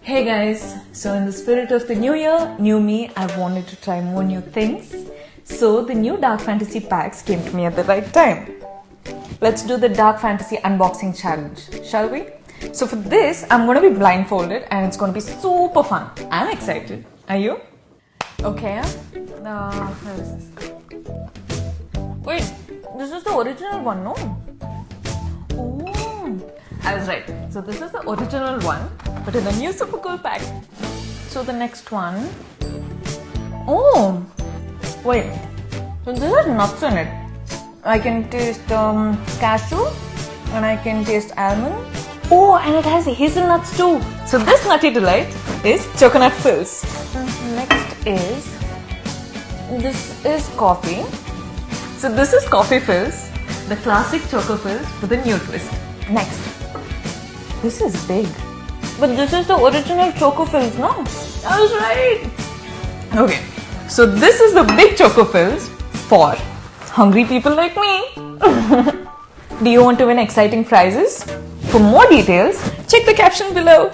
Hey guys, so in the spirit of the new year, new me, I wanted to try more new things. So the new Dark Fantasy packs came to me at the right time. Let's do the Dark Fantasy unboxing challenge, shall we? So for this, I'm going to be blindfolded and it's going to be super fun. I'm excited. Are you? Okay. Where is this? Wait, this is the original one, no? Oh, I was right. So this is the original one, but in a new super cool pack. So the next one. Oh, wait. So this has nuts in it. I can taste cashew and I can taste almond. Oh, and it has hazelnuts too. So this nutty delight is coconut fills. Next this is coffee. So this is coffee fills, the classic choco fills with a new twist. Next, this is big, but this is the original choco fills, no? I was right. Okay, so this is the big choco fills for hungry people like me. Do you want to win exciting prizes? For more details, check the caption below.